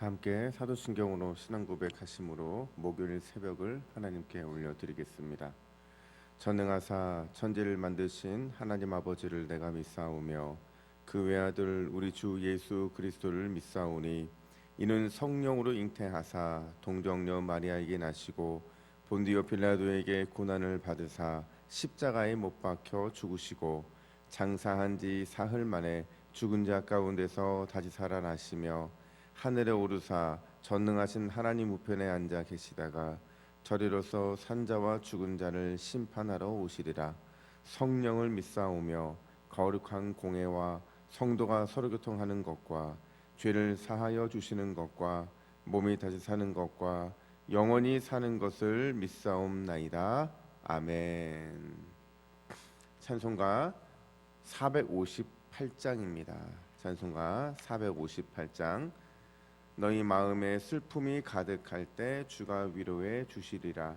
다 함께 사도신경으로 신앙 고백하심으로 목요일 새벽을 하나님께 올려드리겠습니다. 전능하사 천지를 만드신 하나님 아버지를 내가 믿사오며 그 외아들 우리 주 예수 그리스도를 믿사오니 이는 성령으로 잉태하사 동정녀 마리아에게 나시고 본디오 빌라도에게 고난을 받으사 십자가에 못 박혀 죽으시고 장사한 지 사흘 만에 죽은 자 가운데서 다시 살아나시며 하늘에 오르사 전능하신 하나님 우편에 앉아 계시다가 저리로서 산자와 죽은 자를 심판하러 오시리라. 성령을 믿사오며 거룩한 공회와 성도가 서로 교통하는 것과 죄를 사하여 주시는 것과 몸이 다시 사는 것과 영원히 사는 것을 믿사옵나이다. 아멘. 찬송가 458장입니다. 찬송가 458장. 너희 마음에 슬픔이 가득할 때 주가 위로해 주시리라.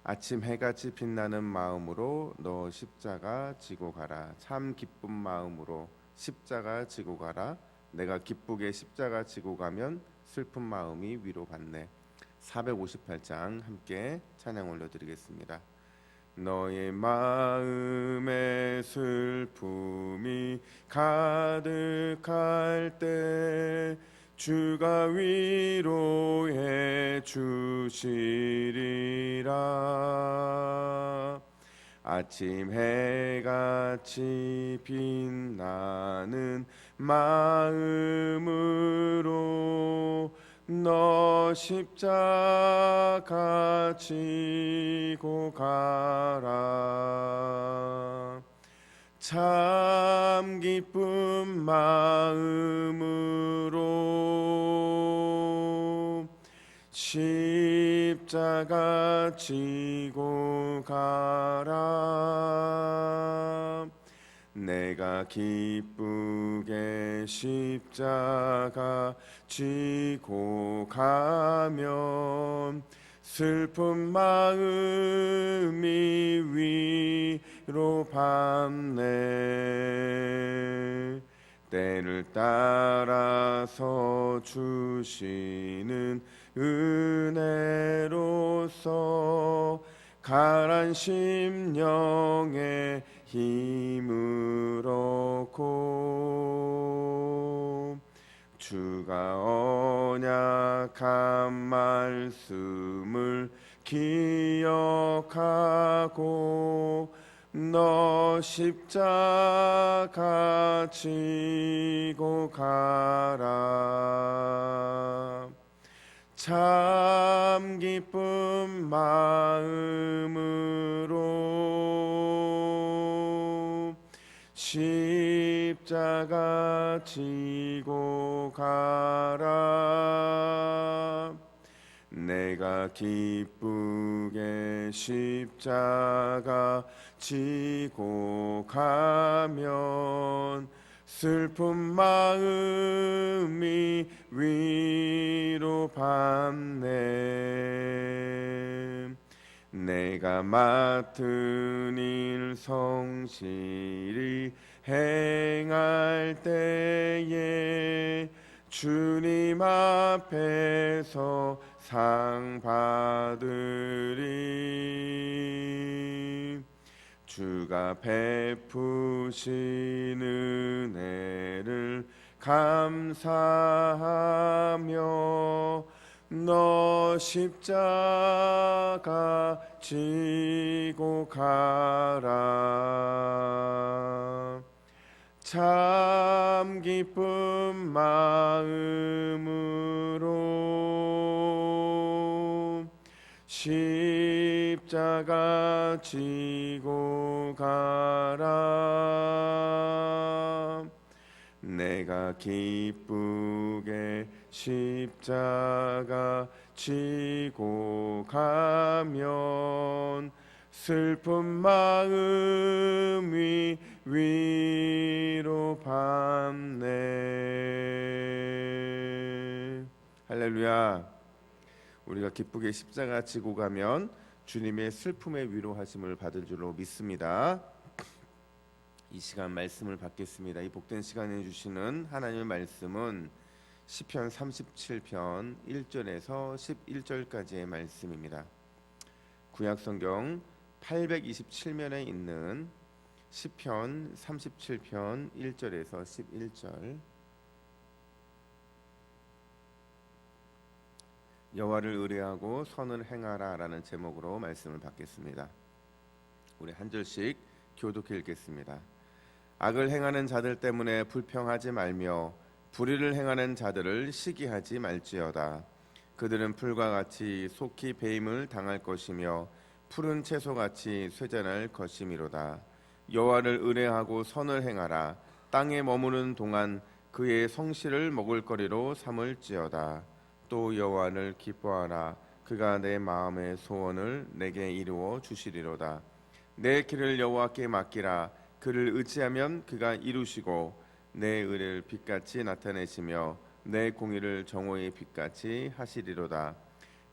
아침 해같이 빛나는 마음으로 너 십자가 지고 가라. 참 기쁜 마음으로 십자가 지고 가라. 내가 기쁘게 십자가 지고 가면 슬픈 마음이 위로받네. 458장 함께 찬양 올려드리겠습니다. 너의 마음에 슬픔이 가득할 때 주가 위로해 주시리라. 아침 해같이 빛나는 마음으로 너 십자가 지고 가라. 참 기쁜 마음으로 십자가 지고 가라. 내가 기쁘게 십자가 지고 가면 슬픈 마음이 위로받네. 때를 따라서 주시는 은혜로서 가란 심령에 힘을 얻고 주가 언약한 말씀을 기억하고 너 십자가 지고 가라. 참 기쁜 마음으로 십자가 지고 가라. 내가 기쁘게 십자가 지고 가면 슬픈 마음이 위로받네. 내가 맡은 일 성실히 행할 때에 주님 앞에서 상 받으리. 주가 베푸신 은혜를 감사하며 너 십자가 지고 가라. 참 기쁜 마음으로 십자가 지고 가라. 내가 기쁘게 십자가 지고 가면 슬픈 마음이 위로받네. 할렐루야. 우리가 기쁘게 십자가 지고 가면 주님의 슬픔의 위로하심을 받을 줄로 믿습니다. 이 시간 말씀을 받겠습니다. 이 복된 시간에 주시는 하나님의 말씀은 시편 37편 1절에서 11절까지의 말씀입니다. 구약 성경 827면에 있는 시편 37편 1절에서 11절. 여호와를 의뢰하고 선을 행하라라는 제목으로 말씀을 받겠습니다. 우리 한 절씩 교독해 읽겠습니다. 악을 행하는 자들 때문에 불평하지 말며 불의를 행하는 자들을 시기하지 말지어다. 그들은 풀과 같이 속히 배임을 당할 것이며 푸른 채소같이 쇠잔할 것이미로다. 여호와를 의뢰하고 선을 행하라. 땅에 머무는 동안 그의 성실을 먹을거리로 삼을지어다. 또 여호와를 기뻐하라. 그가 내 마음의 소원을 내게 이루어 주시리로다. 내 길을 여호와께 맡기라. 그를 의지하면 그가 이루시고 내 의를 빛같이 나타내시며 내 공의를 정오의 빛같이 하시리로다.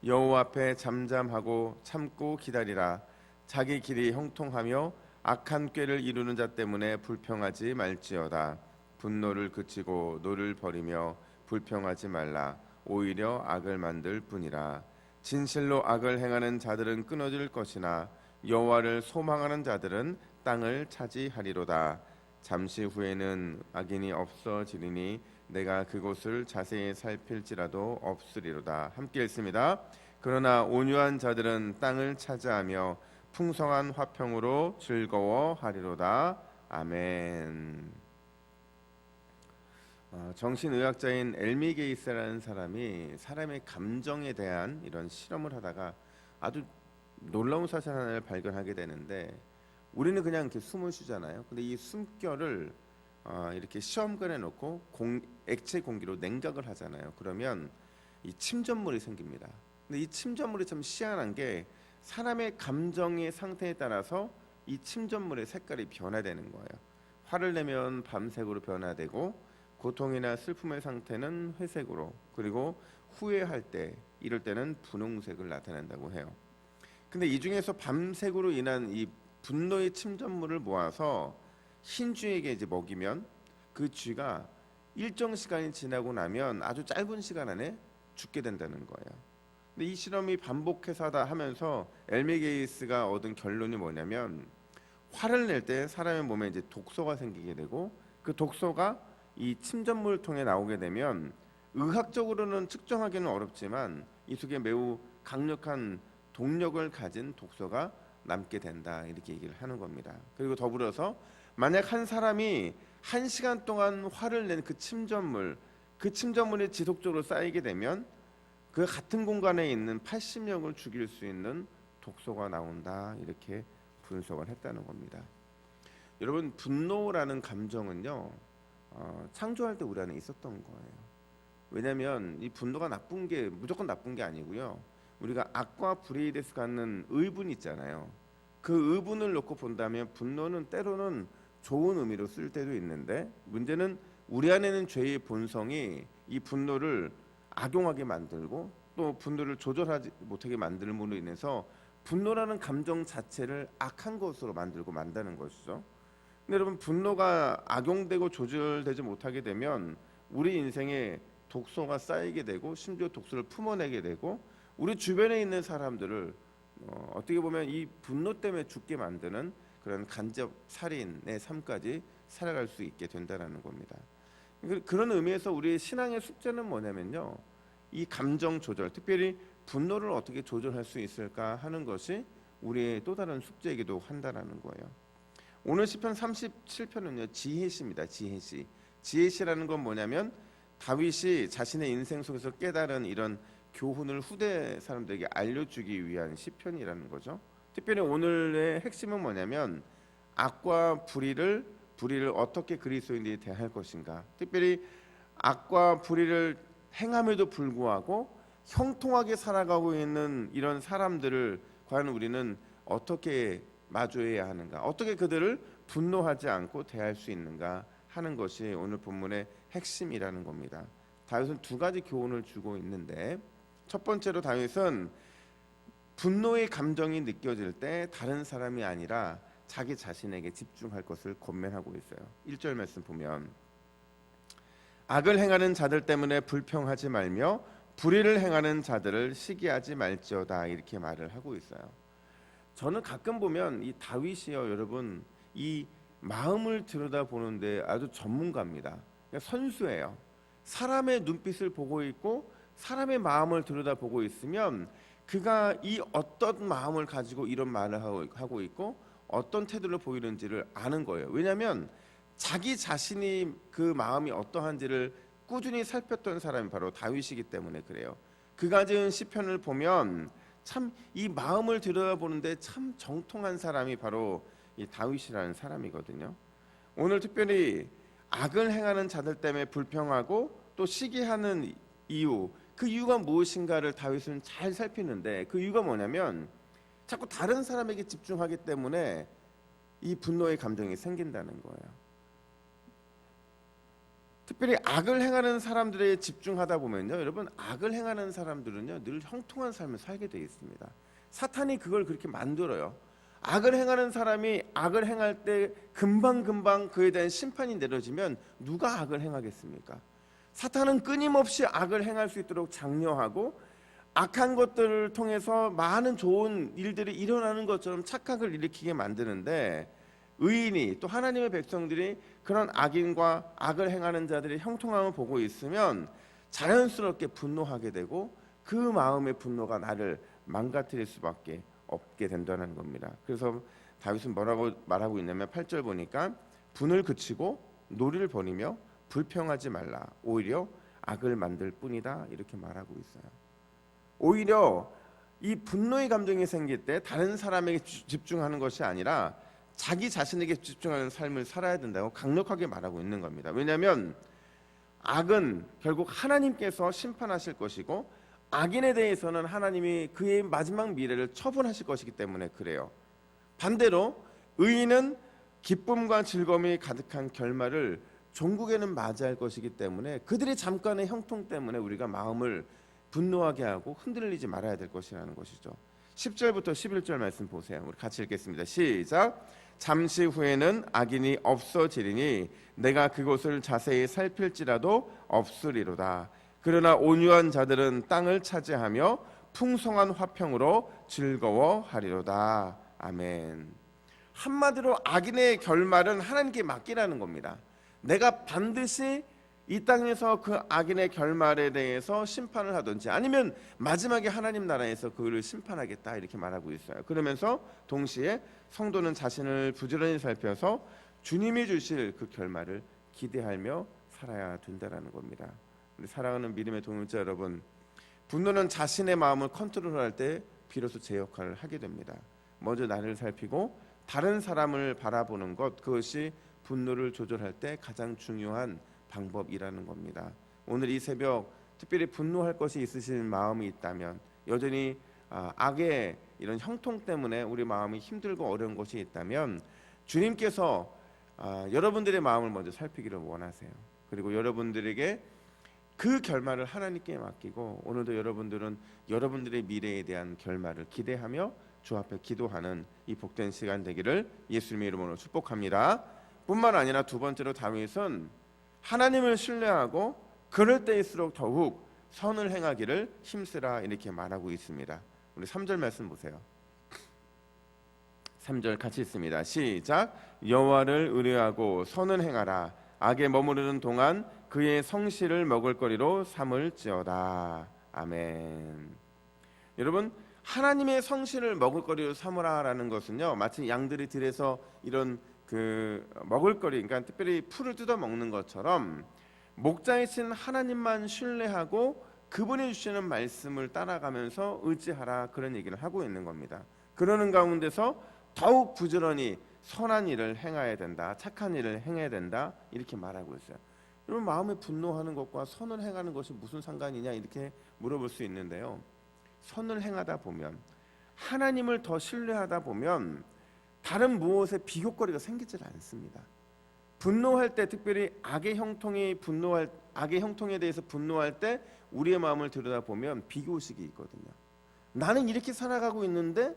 여호와 앞에 잠잠하고 참고 기다리라. 자기 길이 형통하며 악한 꾀를 이루는 자 때문에 불평하지 말지어다. 분노를 그치고 노를 버리며 불평하지 말라. 오히려 악을 만들 뿐이라. 진실로 악을 행하는 자들은 끊어질 것이나 여호와를 소망하는 자들은 땅을 차지하리로다. 잠시 후에는 악인이 없어지리니 내가 그곳을 자세히 살필지라도 없으리로다. 함께 읽습니다. 그러나 온유한 자들은 땅을 차지하며 풍성한 화평으로 즐거워하리로다. 아멘. 정신의학자인 엘미 게이스라는 사람이 사람의 감정에 대한 이런 실험을 하다가 아주 놀라운 사실 하나를 발견하게 되는데, 우리는 그냥 이렇게 숨을 쉬잖아요. 근데 이 숨결을 이렇게 시험관에 놓고 액체 공기로 냉각을 하잖아요. 그러면 이 침전물이 생깁니다. 근데 이 침전물이 참 희한한 게 사람의 감정의 상태에 따라서 이 침전물의 색깔이 변화되는 거예요. 화를 내면 밤색으로 변화되고, 고통이나 슬픔의 상태는 회색으로, 그리고 후회할 때, 이럴 때는 분홍색을 나타낸다고 해요. 근데 이 중에서 밤색으로 인한 이 분노의 침전물을 모아서 흰 쥐에게 이제 먹이면 그 쥐가 일정 시간이 지나고 나면 아주 짧은 시간 안에 죽게 된다는 거예요. 근데 이 실험이 반복해서 하다 하면서 엘미 게이스가 얻은 결론이 뭐냐면, 화를 낼 때 사람의 몸에 이제 독소가 생기게 되고, 그 독소가 이 침전물을 통해 나오게 되면 의학적으로는 측정하기는 어렵지만 이 속에 매우 강력한 동력을 가진 독소가 남게 된다, 이렇게 얘기를 하는 겁니다. 그리고 더불어서 만약 한 사람이 1시간 동안 화를 낸 그 침전물이 지속적으로 쌓이게 되면 그 같은 공간에 있는 80명을 죽일 수 있는 독소가 나온다, 이렇게 분석을 했다는 겁니다. 여러분, 분노라는 감정은요, 창조할 때 우리 안에 있었던 거예요. 왜냐하면 이 분노가 무조건 나쁜 게 아니고요. 우리가 악과 불의에 대해서 갖는 의분이 있잖아요. 그 의분을 놓고 본다면 분노는 때로는 좋은 의미로 쓸 때도 있는데, 문제는 우리 안에는 죄의 본성이 이 분노를 악용하게 만들고 또 분노를 조절하지 못하게 만들므로 인해서 분노라는 감정 자체를 악한 것으로 만들고 만다는 것이죠. 근데 여러분, 분노가 악용되고 조절되지 못하게 되면 우리 인생에 독소가 쌓이게 되고, 심지어 독소를 품어내게 되고, 우리 주변에 있는 사람들을 어떻게 보면 이 분노 때문에 죽게 만드는 그런 간접 살인의 삶까지 살아갈 수 있게 된다는 겁니다. 그런 의미에서 우리의 신앙의 숙제는 뭐냐면요, 이 감정 조절, 특별히 분노를 어떻게 조절할 수 있을까 하는 것이 우리의 또 다른 숙제이기도 한다는 거예요. 오늘 시편 37편은요 지혜시입니다. 지혜시라는 건 뭐냐면, 다윗이 자신의 인생 속에서 깨달은 이런 교훈을 후대 사람들에게 알려주기 위한 시편이라는 거죠. 특별히 오늘의 핵심은 뭐냐면, 악과 불의를 어떻게 그리스도인들이 대할 것인가, 특별히 악과 불의를 행함에도 불구하고 형통하게 살아가고 있는 이런 사람들을 과연 우리는 어떻게 마주해야 하는가, 어떻게 그들을 분노하지 않고 대할 수 있는가 하는 것이 오늘 본문의 핵심이라는 겁니다. 다윗은 두 가지 교훈을 주고 있는데, 첫 번째로 다윗은 분노의 감정이 느껴질 때 다른 사람이 아니라 자기 자신에게 집중할 것을 권면하고 있어요. 1절 말씀 보면, 악을 행하는 자들 때문에 불평하지 말며 불의를 행하는 자들을 시기하지 말지어다 이렇게 말을 하고 있어요. 저는 가끔 보면 이 다윗이요 여러분 이 마음을 들여다보는데 아주 전문가입니다. 그러니까 선수예요. 사람의 눈빛을 보고 있고 사람의 마음을 들여다보고 있으면 그가 이 어떤 마음을 가지고 이런 말을 하고 있고 어떤 태도를 보이는지를 아는 거예요. 왜냐하면 자기 자신이 그 마음이 어떠한지를 꾸준히 살폈던 사람이 바로 다윗이기 때문에 그래요. 그가 지은 시편을 보면 참 이 마음을 들여다보는데 참 정통한 사람이 바로 이 다윗이라는 사람이거든요. 오늘 특별히 악을 행하는 자들 때문에 불평하고 또 시기하는 이유, 그 이유가 무엇인가를 다윗은 잘 살피는데 그 이유가 뭐냐면 자꾸 다른 사람에게 집중하기 때문에 이 분노의 감정이 생긴다는 거예요. 특별히 악을 행하는 사람들에 집중하다 보면요 여러분 악을 행하는 사람들은요 늘 형통한 삶을 살게 되어 있습니다. 사탄이 그걸 그렇게 만들어요. 악을 행하는 사람이 악을 행할 때 금방금방 그에 대한 심판이 내려지면 누가 악을 행하겠습니까? 사탄은 끊임없이 악을 행할 수 있도록 장려하고 악한 것들을 통해서 많은 좋은 일들이 일어나는 것처럼 착각을 일으키게 만드는데 의인이 또 하나님의 백성들이 그런 악인과 악을 행하는 자들의 형통함을 보고 있으면 자연스럽게 분노하게 되고 그 마음의 분노가 나를 망가뜨릴 수밖에 없게 된다는 겁니다. 그래서 다윗은 뭐라고 말하고 있냐면 8절 보니까 분을 그치고 놀이를 버리며 불평하지 말라 오히려 악을 만들 뿐이다 이렇게 말하고 있어요. 오히려 이 분노의 감정이 생길 때 다른 사람에게 집중하는 것이 아니라 자기 자신에게 집중하는 삶을 살아야 된다고 강력하게 말하고 있는 겁니다. 왜냐하면 악은 결국 하나님께서 심판하실 것이고 악인에 대해서는 하나님이 그의 마지막 미래를 처분하실 것이기 때문에 그래요. 반대로 의인은 기쁨과 즐거움이 가득한 결말을 종국에는 맞이할 것이기 때문에 그들의 잠깐의 형통 때문에 우리가 마음을 분노하게 하고 흔들리지 말아야 될 것이라는 것이죠. 10절부터 11절 말씀 보세요. 우리 같이 읽겠습니다. 시작. 잠시 후에는 악인이 없어지리니 내가 그곳을 자세히 살필지라도 없으리로다. 그러나 온유한 자들은 땅을 차지하며 풍성한 화평으로 즐거워하리로다. 아멘. 한마디로 악인의 결말은 하나님께 맡기라는 겁니다. 내가 반드시 이 땅에서 그 악인의 결말에 대해서 심판을 하든지 아니면 마지막에 하나님 나라에서 그를 심판하겠다 이렇게 말하고 있어요. 그러면서 동시에 성도는 자신을 부지런히 살펴서 주님이 주실 그 결말을 기대하며 살아야 된다는 겁니다. 우리 사랑하는 믿음의 동역자 여러분, 분노는 자신의 마음을 컨트롤할 때 비로소 제 역할을 하게 됩니다. 먼저 나를 살피고 다른 사람을 바라보는 것, 그것이 분노를 조절할 때 가장 중요한 방법이라는 겁니다. 오늘 이 새벽 특별히 분노할 것이 있으신 마음이 있다면 여전히 악의 이런 형통 때문에 우리 마음이 힘들고 어려운 것이 있다면 주님께서 여러분들의 마음을 먼저 살피기를 원하세요. 그리고 여러분들에게 그 결말을 하나님께 맡기고 오늘도 여러분들은 여러분들의 미래에 대한 결말을 기대하며 주 앞에 기도하는 이 복된 시간 되기를 예수님의 이름으로 축복합니다. 뿐만 아니라 두 번째로 다윗은 하나님을 신뢰하고 그럴 때일수록 더욱 선을 행하기를 힘쓰라 이렇게 말하고 있습니다. 우리 3절 말씀 보세요. 3절 같이 읽습니다. 시작. 여호와를 의뢰하고 선을 행하라. 악에 머무르는 동안 그의 성실을 먹을거리로 삼을지어다. 아멘. 여러분 하나님의 성실을 먹을거리로 삼으라라는 것은요 마치 양들이 들에서 이런 그 먹을거리, 그러니까 특별히 풀을 뜯어 먹는 것처럼 목자이신 하나님만 신뢰하고 그분이 주시는 말씀을 따라가면서 의지하라 그런 얘기를 하고 있는 겁니다. 그러는 가운데서 더욱 부지런히 선한 일을 행해야 된다, 착한 일을 행해야 된다 이렇게 말하고 있어요. 여러분 마음에 분노하는 것과 선을 행하는 것이 무슨 상관이냐 이렇게 물어볼 수 있는데요. 선을 행하다 보면 하나님을 더 신뢰하다 보면 다른 무엇에 비교거리가 생기질 않습니다. 분노할 때 특별히 악의 형통에 대해서 분노할 때 우리의 마음을 들여다보면 비교의식이 있거든요. 나는 이렇게 살아가고 있는데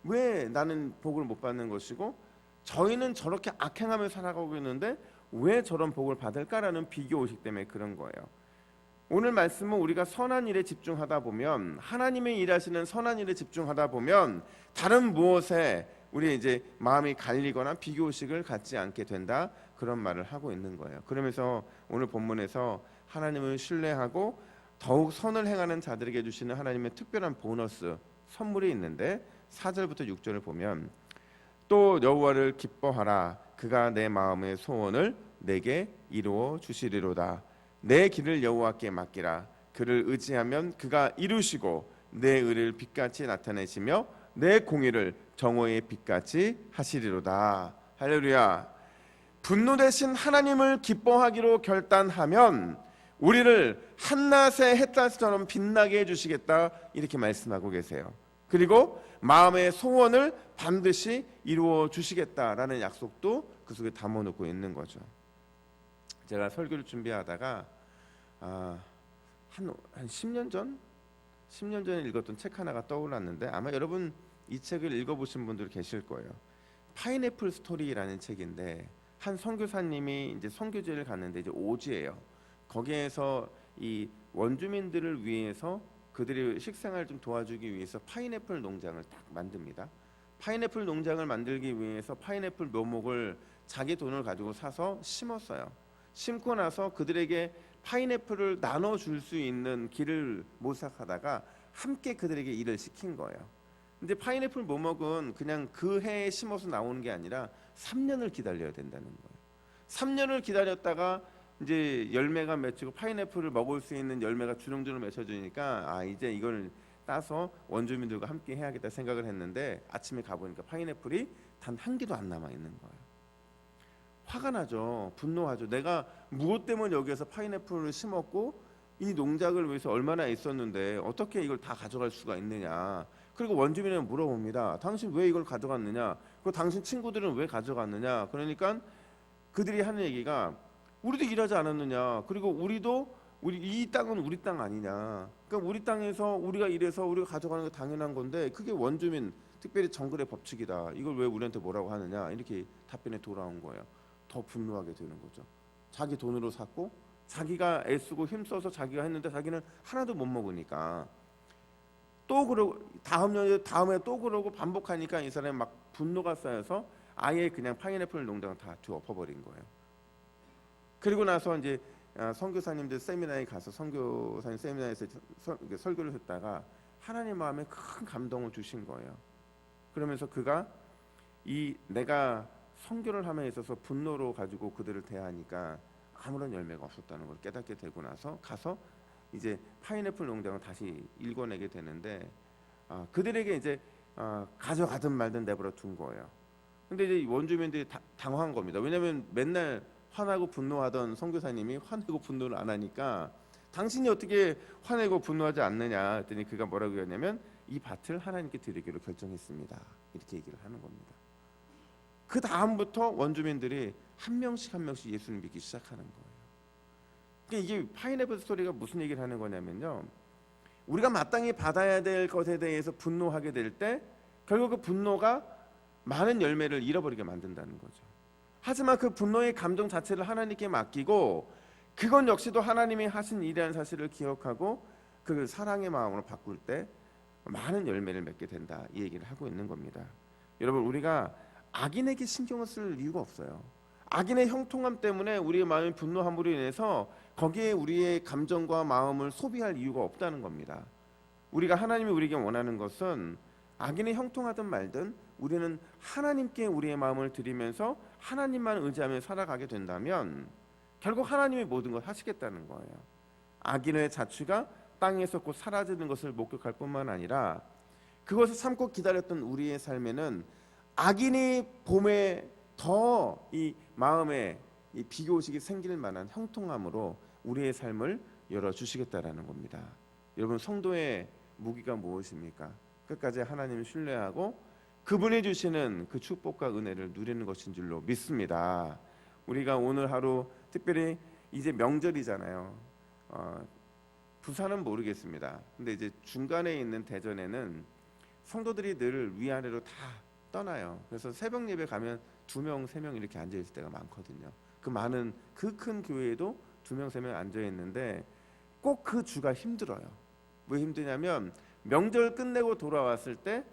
왜 나는 복을 못 받는 것이고 저희는 저렇게 악행하며 살아가고 있는데 왜 저런 복을 받을까라는 비교 의식 때문에 그런 거예요. 오늘 말씀은 우리가 선한 일에 집중하다 보면, 하나님의 일하시는 선한 일에 집중하다 보면 다른 무엇에 우리 이제 마음이 갈리거나 비교 의식을 갖지 않게 된다, 그런 말을 하고 있는 거예요. 그러면서 오늘 본문에서 하나님을 신뢰하고 더욱 선을 행하는 자들에게 주시는 하나님의 특별한 보너스 선물이 있는데, 4절부터 6절을 보면 또 여호와를 기뻐하라. 그가 내 마음의 소원을 내게 이루어 주시리로다. 내 길을 여호와께 맡기라. 그를 의지하면 그가 이루시고 내 의를 빛같이 나타내시며 내 공의를 정오의 빛같이 하시리로다. 할렐루야. 분노 대신 하나님을 기뻐하기로 결단하면 우리를 한낮의 햇살처럼 빛나게 해주시겠다, 이렇게 말씀하고 계세요. 그리고 마음의 소원을 반드시 이루어 주시겠다라는 약속도 그 속에 담아놓고 있는 거죠. 제가 설교를 준비하다가 한 10년 전에 읽었던 책 하나가 떠올랐는데, 아마 여러분 이 책을 읽어보신 분들 계실 거예요. 파인애플 스토리라는 책인데, 한 선교사님이 이제 선교지를 갔는데, 이제 오지예요. 거기에서 이 원주민들을 위해서 그들의 식생활을 좀 도와주기 위해서 파인애플 농장을 딱 만듭니다. 파인애플 농장을 만들기 위해서 파인애플 묘목을 자기 돈을 가지고 사서 심었어요. 심고 나서 그들에게 파인애플을 나눠줄 수 있는 길을 모색하다가 함께 그들에게 일을 시킨 거예요. 근데 파인애플 묘목은 그냥 그 해에 심어서 나오는 게 아니라 3년을 기다려야 된다는 거예요. 3년을 기다렸다가 이제 열매가 맺히고 파인애플을 먹을 수 있는 열매가 주렁주렁 맺혀지니까 이제 이걸 따서 원주민들과 함께 해야겠다 생각을 했는데, 아침에 가보니까 파인애플이 단 한 개도 안 남아 있는 거예요. 화가 나죠. 분노하죠. 내가 무엇 때문에 여기에서 파인애플을 심었고 이 농작을 위해서 얼마나 애썼는데 어떻게 이걸 다 가져갈 수가 있느냐. 그리고 원주민은 물어봅니다. 당신 왜 이걸 가져갔느냐? 그리고 당신 친구들은 왜 가져갔느냐? 그러니까 그들이 하는 얘기가, 우리도 일하지 않았느냐? 그리고 우리 이 땅은 우리 땅 아니냐? 그러니까 우리 땅에서 우리가 일해서 우리가 가져가는 게 당연한 건데, 그게 원주민, 특별히 정글의 법칙이다. 이걸 왜 우리한테 뭐라고 하느냐? 이렇게 답변에 돌아온 거예요. 더 분노하게 되는 거죠. 자기 돈으로 샀고 자기가 애쓰고 힘써서 자기가 했는데 자기는 하나도 못 먹으니까, 또 그러고 다음에 또 그러고 반복하니까 이 사람이 막 분노가 쌓여서 아예 그냥 파인애플 농장을 다 뒤엎어버린 거예요. 그리고 나서 이제 선교사님들 세미나에 가서 선교사님 세미나에서 설교를 했다가 하나님 마음에 큰 감동을 주신 거예요. 그러면서 그가 내가 선교를 함에 있어서 분노로 가지고 그들을 대하니까 아무런 열매가 없었다는 걸 깨닫게 되고 나서 가서 이제 파인애플 농장을 다시 일궈내게 되는데, 그들에게 이제 가져가든 말든 내버려 둔 거예요. 근데 이제 원주민들이 당황한 겁니다. 왜냐하면 맨날 화나고 분노하던 선교사님이 화내고 분노를 안 하니까, 당신이 어떻게 화내고 분노하지 않느냐 했더니 그가 뭐라고 했냐면, 이 밭을 하나님께 드리기로 결정했습니다, 이렇게 얘기를 하는 겁니다. 그 다음부터 원주민들이 한 명씩 예수를 믿기 시작하는 거예요. 그러니까 이게 파인애플 스토리가 무슨 얘기를 하는 거냐면요, 우리가 마땅히 받아야 될 것에 대해서 분노하게 될 때 결국 그 분노가 많은 열매를 잃어버리게 만든다는 거죠. 하지만 그 분노의 감정 자체를 하나님께 맡기고, 그건 역시도 하나님이 하신 일이라는 사실을 기억하고 그 사랑의 마음으로 바꿀 때 많은 열매를 맺게 된다, 이 얘기를 하고 있는 겁니다. 여러분, 우리가 악인에게 신경을 쓸 이유가 없어요. 악인의 형통함 때문에 우리의 마음이 분노함으로 인해서 거기에 우리의 감정과 마음을 소비할 이유가 없다는 겁니다. 우리가 하나님이 우리에게 원하는 것은 악인의 형통하든 말든 우리는 하나님께 우리의 마음을 드리면서 하나님만 의지하며 살아가게 된다면 결국 하나님이 모든 걸 하시겠다는 거예요. 악인의 자취가 땅에서 곧 사라지는 것을 목격할 뿐만 아니라 그것을 참고 기다렸던 우리의 삶에는 악인이 봄에 더 이 마음에 이 비교의식이 생길 만한 형통함으로 우리의 삶을 열어주시겠다라는 겁니다. 여러분, 성도의 무기가 무엇입니까? 끝까지 하나님을 신뢰하고 그분이 주시는 그 축복과 은혜를 누리는 것인 줄로 믿습니다. 우리가 오늘 하루 특별히 이제 명절이잖아요. 부산은 모르겠습니다. 근데 이제 중간에 있는 대전에는 성도들이 늘 위아래로 다 떠나요. 그래서 새벽 예배 가면 2명, 3명 이렇게 앉아 있을 때가 많거든요. 그 많은 그 큰 교회에도 2명 3명 앉아 있는데 꼭 그 주가 힘들어요. 왜 힘드냐면 명절 끝내고 돌아왔을 때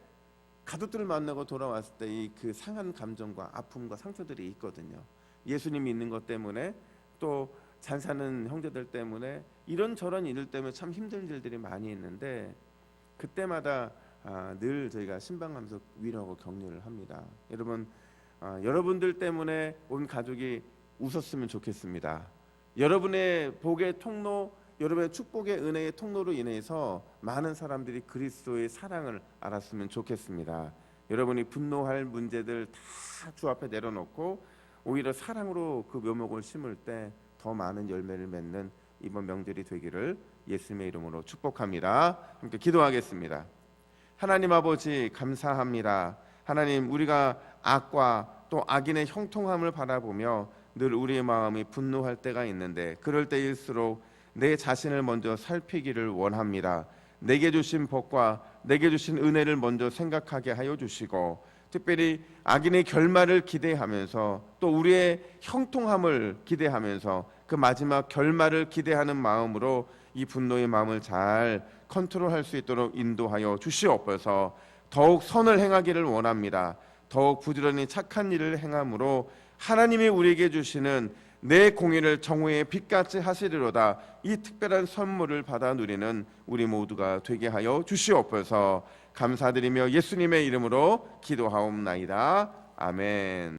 가족들을 만나고 돌아왔을 때 이 그 상한 감정과 아픔과 상처들이 있거든요. 예수님이 있는 것 때문에 또 잘 사는 형제들 때문에 이런저런 일들 때문에 참 힘든 일들이 많이 있는데 그때마다 늘 저희가 신방하면서 위로하고 격려를 합니다. 여러분, 여러분들 때문에 온 가족이 웃었으면 좋겠습니다. 여러분의 복의 통로, 여러분의 축복의 은혜의 통로로 인해서 많은 사람들이 그리스도의 사랑을 알았으면 좋겠습니다. 여러분이 분노할 문제들 다 주 앞에 내려놓고 오히려 사랑으로 그 묘목을 심을 때 더 많은 열매를 맺는 이번 명절이 되기를 예수님의 이름으로 축복합니다. 함께 기도하겠습니다. 하나님 아버지 감사합니다. 하나님, 우리가 악과 또 악인의 형통함을 바라보며 늘 우리의 마음이 분노할 때가 있는데 그럴 때일수록 내 자신을 먼저 살피기를 원합니다. 내게 주신 복과 내게 주신 은혜를 먼저 생각하게 하여 주시고 특별히 악인의 결말을 기대하면서 또 우리의 형통함을 기대하면서 그 마지막 결말을 기대하는 마음으로 이 분노의 마음을 잘 컨트롤할 수 있도록 인도하여 주시옵소서. 더욱 선을 행하기를 원합니다. 더욱 부지런히 착한 일을 행함으로 하나님이 우리에게 주시는 내 공의를 정오의 빛같이 하시리로다. 이 특별한 선물을 받아 누리는 우리 모두가 되게 하여 주시옵소서. 감사드리며 예수님의 이름으로 기도하옵나이다. 아멘.